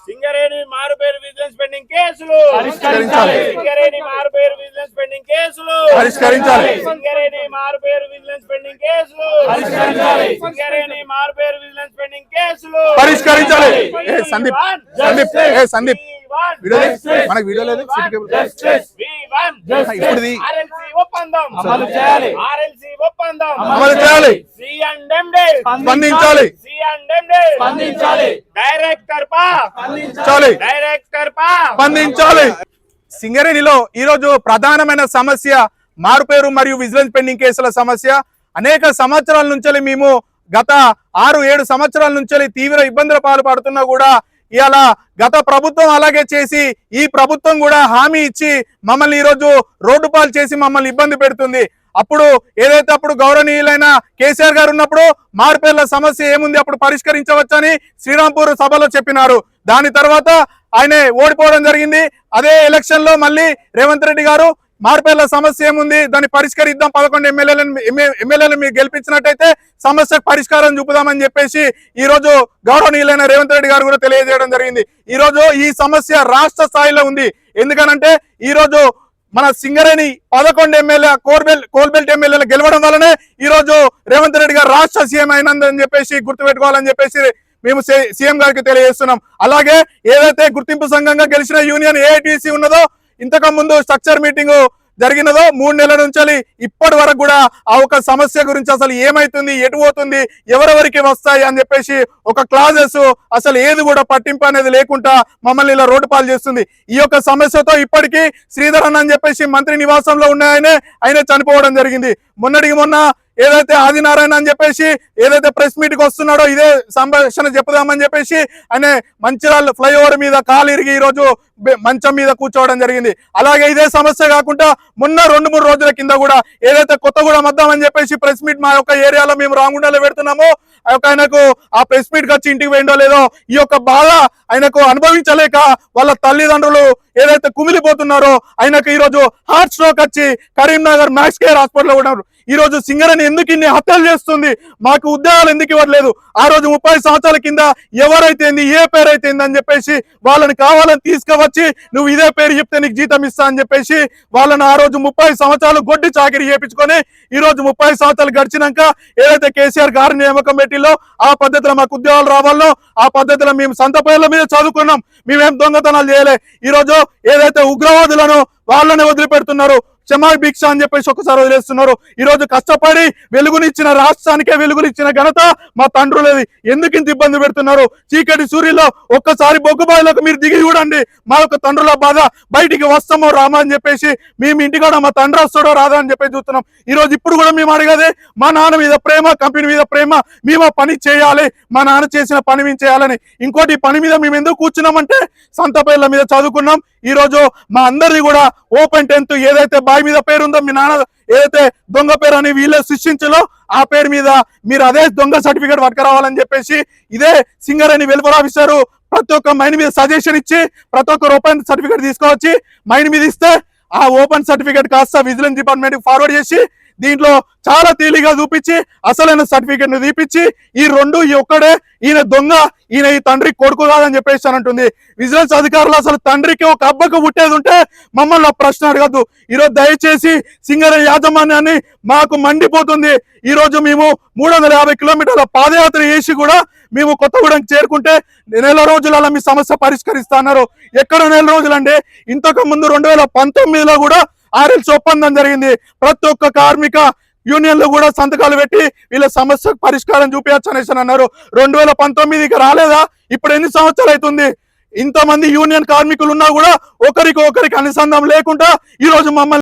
సింగరేణి మారుపేరు vigilance pending కేసులు పరిష్కరించాలి. సింగరేణి మారుపేరు విజిలెన్స్ పెండింగ్ కేసులు పరిష్కరించాలి. సింగరేణి మారుపేరు విజిలెన్స్ పెండింగ్ కేసులు పరిష్కరించాలి. సింగరేణి మారుపేరు విజిలెన్స్ పెండింగ్ కేసులు పరిష్కరించాలి. సందీప్ సందీప్ మనకు వీడియో లేదు. ఒప్పందం అమలు చేయాలి. ఆర్ఎల్సి ఒప్పందం అమలు చేయాలి. స్పందించాలి. స్పందించాలి. డైరెక్టర్ స్పందించాలి. సింగరేణిలో ఈ రోజు ప్రధానమైన సమస్య మారుపేరు మరియు విజిలెన్స్ పెండింగ్ కేసుల సమస్య. అనేక సంవత్సరాల నుంచి మేము గత 6-7 సంవత్సరాల నుంచి తీవ్ర ఇబ్బందుల పాల్పడుతున్నా కూడా ఇవాళ గత ప్రభుత్వం అలాగే చేసి ఈ ప్రభుత్వం కూడా హామీ ఇచ్చి మమ్మల్ని ఈరోజు రోడ్డు పాలు చేసి మమ్మల్ని ఇబ్బంది పెడుతుంది. అప్పుడు ఏదైతే అప్పుడు గౌరవనీయులైన కేసీఆర్ గారు ఉన్నప్పుడు మారుపేర్ల సమస్య ఏముంది అప్పుడు పరిష్కరించవచ్చని శ్రీరాంపూర్ సభలో చెప్పినారు. దాని తర్వాత ఆయన ఓడిపోవడం జరిగింది. అదే ఎలక్షన్ లో మళ్ళీ రేవంత్ రెడ్డి గారు మారుపేర్ల సమస్య ఏముంది దాన్ని పరిష్కరిద్దాం, 11 ఎమ్మెల్యేలను మీరు గెలిపించినట్టయితే సమస్యకు పరిష్కారం చూపుదామని చెప్పేసి ఈ రోజు గౌరవనీయులైన రేవంత్ రెడ్డి గారు కూడా తెలియజేయడం జరిగింది. ఈ రోజు ఈ సమస్య రాష్ట్ర స్థాయిలో ఉంది. ఎందుకనంటే ఈ రోజు మన సింగరేణి 11 ఎమ్మెల్యే కోల్బెల్ట్ ఎమ్మెల్యేలు గెలవడం వల్లనే ఈ రోజు రేవంత్ రెడ్డి గారు రాష్ట్ర సీఎం అయినందని చెప్పేసి గుర్తుపెట్టుకోవాలని చెప్పేసి మేము సీఎం గారికి తెలియజేస్తున్నాం. అలాగే ఏదైతే గుర్తింపు సంఘంగా గెలిచిన యూనియన్ ఏఐటీసీ ఉన్నదో ఇంతకు ముందు స్ట్రక్చర్ మీటింగ్ జరిగినదో 3 నెలల నుంచి ఇప్పటి వరకు కూడా ఆ ఒక సమస్య గురించి అసలు ఏమైతుంది, ఎటు పోతుంది, ఎవరెవరికి వస్తాయి అని చెప్పేసి ఒక క్లాజెస్ అసలు ఏది కూడా పట్టింపు అనేది లేకుండా మమ్మల్ని ఇలా రోడ్డు పాలు చేస్తుంది. ఈ యొక్క సమస్యతో ఇప్పటికీ శ్రీధర్ అని చెప్పేసి మంత్రి నివాసంలో ఉన్నాయనే ఆయన చనిపోవడం జరిగింది. మొన్నటికి మొన్న ఏదైతే ఆదినారాయణ అని చెప్పేసి ఏదైతే ప్రెస్ మీట్ కి వస్తున్నాడో ఇదే సంభాషణ చెప్పుదామని చెప్పేసి ఆయన మంచిర్యాల ఫ్లైఓవర్ మీద కాలు ఇరిగి ఈ రోజు మంచం మీద కూర్చోవడం జరిగింది. అలాగే ఇదే సమస్య కాకుండా మొన్న 2-3 రోజుల కింద కూడా ఏదైతే కొత్తగూడెం వద్దామని చెప్పేసి ప్రెస్ మీట్ మా యొక్క ఏరియాలో మేము రాంగుండలో పెడుతున్నామో ఆ యొక్క ఆయనకు ఆ ప్రెస్ మీట్ వచ్చి ఇంటికి పోయిండో లేదో ఈ యొక్క బాధ ఆయనకు అనుభవించలేక వాళ్ళ తల్లిదండ్రులు ఏదైతే కుమిలిపోతున్నారో ఆయనకు ఈ రోజు హార్ట్ స్ట్రోక్ వచ్చి కరీంనగర్ మ్యాక్స్ కేర్ హాస్పిటల్లో ఉన్నారు. ఈ రోజు సింగరేణి ఎందుకు ఇన్ని హత్యలు చేస్తుంది, మాకు ఉద్యోగాలు ఎందుకు ఇవ్వట్లేదు, ఆ రోజు 30 సంవత్సరాల కింద ఎవరైతే ఏ పేరైతే అని చెప్పేసి వాళ్ళని కావాలని తీసుకువచ్చి నువ్వు ఇదే పేరు చెప్తే నీకు జీతం ఇస్తా అని చెప్పేసి వాళ్ళని ఆ రోజు 30 సంవత్సరాలు గొడ్డి చాకిరీ చేయించుకొని ఈ రోజు 30 సంవత్సరాలు గడిచినాక ఏదైతే కేసీఆర్ గారి నియామకం పెట్టిలో ఆ పద్ధతిలో మాకు ఉద్యోగాలు రావాలో ఆ పద్ధతిలో మేము సొంత పేర్ల మీద చదువుకున్నాం, మేమేం దొంగతనాలు చేయలే. ఈ రోజు ఏదైతే ఉగ్రవాదులను వాళ్ళని వదిలిపెడుతున్నారు, క్షమా భిక్ష అని చెప్పేసి ఒకసారి వదిలేస్తున్నారు. ఈ రోజు కష్టపడి వెలుగునిచ్చిన రాష్ట్రానికే వెలుగునిచ్చిన ఘనత మా తండ్రులది. ఎందుకు ఇంత ఇబ్బంది పెడుతున్నారు? చీకటి సూర్యులో ఒక్కసారి బొగ్గుబాయిలోకి మీరు దిగి చూడండి, మా యొక్క తండ్రుల బాధ. బయటికి వస్తామో రామా అని చెప్పేసి మేము ఇంటికాడ మా తండ్రి వస్తాడో రాదా అని చెప్పేసి చూస్తున్నాం. ఈ రోజు ఇప్పుడు కూడా మేము అడిగేది మా నాన్న మీద ప్రేమ, కంపెనీ మీద ప్రేమ, మేము పని చేయాలి, మా నాన్న చేసిన పని మేము చేయాలని. ఇంకోటి పని మీద మేము ఎందుకు కూర్చున్నామంటే సొంత పేర్ల మీద చదువుకున్నాం. ఈ రోజు మా అందరిది కూడా ఓపెన్ 10th ఏదైతే బాయ్ మీద పేరు ఉందో మీ నాన్న ఏదైతే దొంగ పేరు అని వీళ్ళే సృష్టించలో ఆ పేరు మీద మీరు అదే దొంగ సర్టిఫికేట్ పట్టుకురావాలని చెప్పేసి ఇదే సింగరేణి వెల్ఫేర్ ఆఫీసర్ ప్రతి ఒక్క మైన్ మీద సజెషన్ ఇచ్చి ప్రతి ఒక్కరు ఓపెన్ సర్టిఫికేట్ తీసుకొచ్చి మైన్ మీద ఇస్తే ఆ ఓపెన్ సర్టిఫికేట్ కాస్త విజిలెన్స్ డిపార్ట్మెంట్ ఫార్వర్డ్ చేసి దీంట్లో చాలా తేలిగా చూపించి అసలైన సర్టిఫికేట్ ను తీపిచ్చి ఈ ఒక్కడే ఈయన దొంగ, ఈయన ఈ తండ్రి కొడుకు కాదని చెప్పేసి అంటుంది. విజిలెన్స్ అధికారులు అసలు తండ్రికి ఒక అబ్బకు పుట్టేది ఉంటే మమ్మల్ని ప్రశ్న అడగద్దు. ఈరోజు దయచేసి సింగరేణి యాజమాన్యాన్ని మాకు మండిపోతుంది. ఈ రోజు మేము 350 కిలోమీటర్ల పాదయాత్ర చేసి కూడా మేము కొత్తగూడెంకి చేరుకుంటే నెల రోజులలో మీ సమస్య పరిష్కరిస్తా అన్నారు. ఎక్కడ నెల రోజులండి? ఇంతకు ముందు 2019లో కూడా ఆర్ఎల్సీ ఒప్పందం జరిగింది. ప్రతి ఒక్క కార్మిక యూనియన్లు కూడా సంతకాలు పెట్టి వీళ్ళ సమస్యకు పరిష్కారం చూపించచ్చు అనేసి అన్నారు. 2019కి రాలేదా? ఇప్పుడు ఎన్ని సంవత్సరాలు అవుతుంది? ఇంతమంది యూనియన్ కార్మికులు ఉన్నా కూడా ఒకరికి అనుసంధానం లేకుండా ఈ రోజు మమ్మల్ని